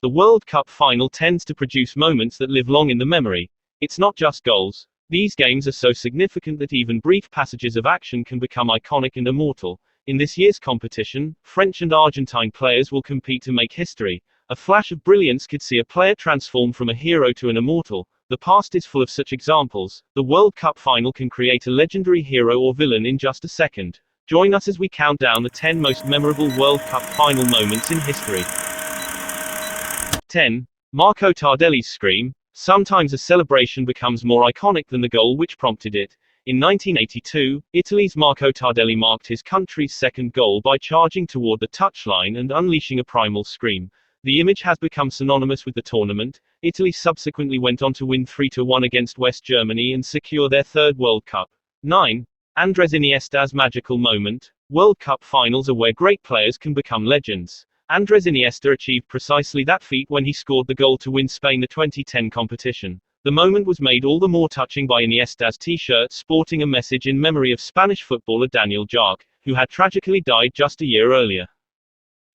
The World Cup final tends to produce moments that live long in the memory. It's not just goals. These games are so significant that even brief passages of action can become iconic and immortal. In this year's competition, French and Argentine players will compete to make history. A flash of brilliance could see a player transform from a hero to an immortal. The past is full of such examples. The World Cup final can create a legendary hero or villain in just a second. Join us as we count down the 10 most memorable World Cup final moments in history. 10. Marco Tardelli's scream. Sometimes a celebration becomes more iconic than the goal which prompted it. In 1982, Italy's Marco Tardelli marked his country's second goal by charging toward the touchline and unleashing a primal scream. The image has become synonymous with the tournament. Italy subsequently went on to win 3-1 against West Germany and secure their third World Cup. 9. Andrés Iniesta's magical moment. World Cup finals are where great players can become legends. Andrés Iniesta achieved precisely that feat when he scored the goal to win Spain the 2010 competition. The moment was made all the more touching by Iniesta's t-shirt sporting a message in memory of Spanish footballer Daniel Jarque, who had tragically died just a year earlier.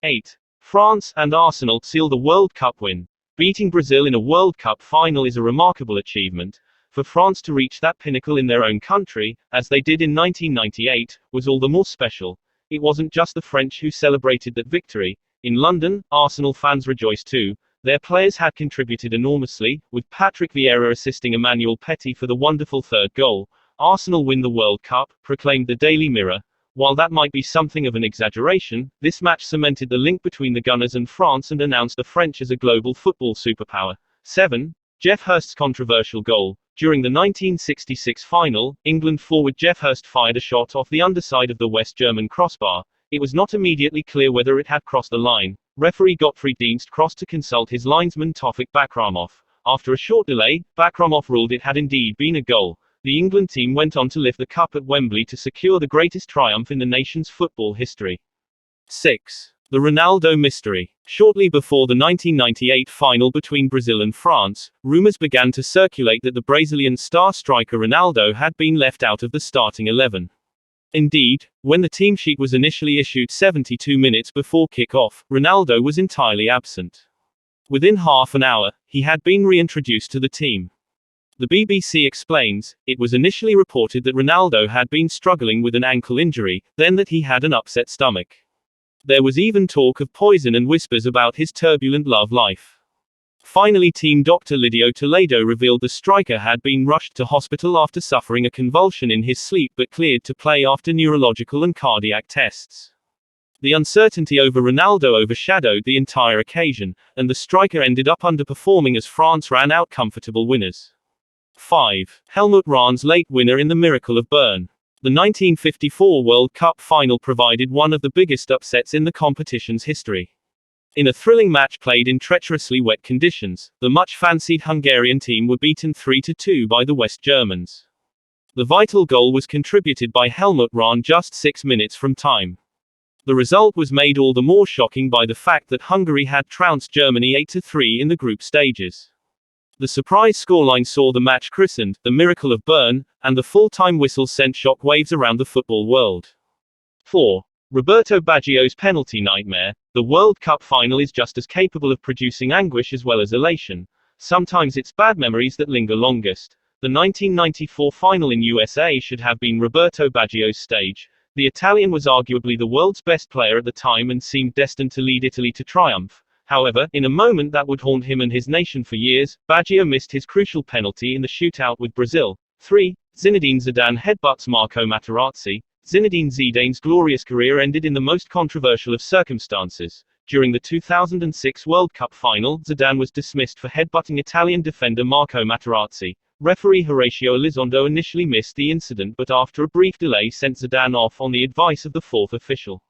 8. France and Arsenal seal the World Cup win. Beating Brazil in a World Cup final is a remarkable achievement. For France to reach that pinnacle in their own country, as they did in 1998, was all the more special. It wasn't just the French who celebrated that victory. In London, Arsenal fans rejoiced too. Their players had contributed enormously, with Patrick Vieira assisting Emmanuel Petit for the wonderful third goal. Arsenal win the World Cup, proclaimed the Daily Mirror. While that might be something of an exaggeration, this match cemented the link between the Gunners and France and announced the French as a global football superpower. 7. Geoff Hurst's controversial goal. During the 1966 final, England forward Geoff Hurst fired a shot off the underside of the West German crossbar. It was not immediately clear whether it had crossed the line. Referee Gottfried Dienst crossed to consult his linesman Tofik Bakramov. After a short delay, Bakramov ruled it had indeed been a goal. The England team went on to lift the cup at Wembley to secure the greatest triumph in the nation's football history. 6. The Ronaldo mystery. Shortly before the 1998 final between Brazil and France, rumors began to circulate that the Brazilian star striker Ronaldo had been left out of the starting 11. Indeed, when the team sheet was initially issued 72 minutes before kick-off, Ronaldo was entirely absent. Within half an hour, he had been reintroduced to the team. The BBC explains, it was initially reported that Ronaldo had been struggling with an ankle injury, then that he had an upset stomach. There was even talk of poison and whispers about his turbulent love life. Finally, team doctor Lidio Toledo revealed the striker had been rushed to hospital after suffering a convulsion in his sleep but cleared to play after neurological and cardiac tests. The uncertainty over Ronaldo overshadowed the entire occasion, and the striker ended up underperforming as France ran out comfortable winners. 5. Helmut Rahn's late winner in the Miracle of Bern. The 1954 World Cup final provided one of the biggest upsets in the competition's history. In a thrilling match played in treacherously wet conditions, the much-fancied Hungarian team were beaten 3-2 by the West Germans. The vital goal was contributed by Helmut Rahn just 6 minutes from time. The result was made all the more shocking by the fact that Hungary had trounced Germany 8-3 in the group stages. The surprise scoreline saw the match christened the Miracle of Bern, and the full-time whistle sent shock waves around the football world. 4. Roberto Baggio's penalty nightmare. The World Cup final is just as capable of producing anguish as well as elation. Sometimes it's bad memories that linger longest. The 1994 final in USA should have been Roberto Baggio's stage. The Italian was arguably the world's best player at the time and seemed destined to lead Italy to triumph. However, in a moment that would haunt him and his nation for years, Baggio missed his crucial penalty in the shootout with Brazil. 3. Zinedine Zidane headbutts Marco Materazzi. Zinedine Zidane's glorious career ended in the most controversial of circumstances. During the 2006 World Cup final, Zidane was dismissed for headbutting Italian defender Marco Materazzi. Referee Horacio Elizondo initially missed the incident but after a brief delay sent Zidane off on the advice of the fourth official.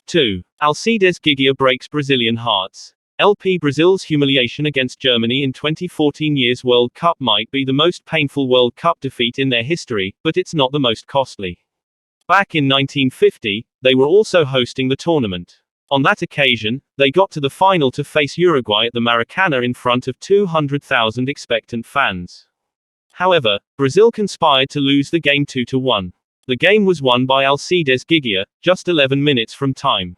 2. Alcides Gigia breaks Brazilian hearts. LP Brazil's humiliation against Germany in 2014 year's World Cup might be the most painful World Cup defeat in their history, but it's not the most costly. Back in 1950, they were also hosting the tournament. On that occasion, they got to the final to face Uruguay at the Maracana in front of 200,000 expectant fans. However, Brazil conspired to lose the game 2-1. The game was won by Alcides Gigia, just 11 minutes from time.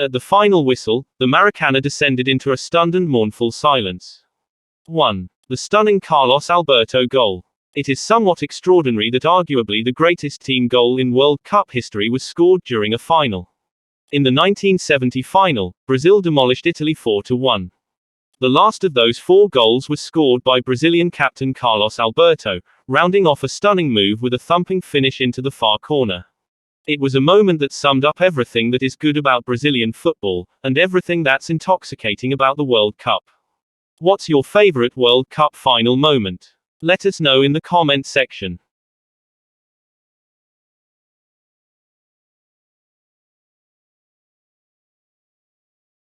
At the final whistle, the Maracana descended into a stunned and mournful silence. 1. The stunning Carlos Alberto goal. It is somewhat extraordinary that arguably the greatest team goal in World Cup history was scored during a final. In the 1970 final, Brazil demolished Italy 4-1. The last of those 4 goals was scored by Brazilian captain Carlos Alberto, rounding off a stunning move with a thumping finish into the far corner. It was a moment that summed up everything that is good about Brazilian football, and everything that's intoxicating about the World Cup. What's your favorite World Cup final moment? Let us know in the comment section.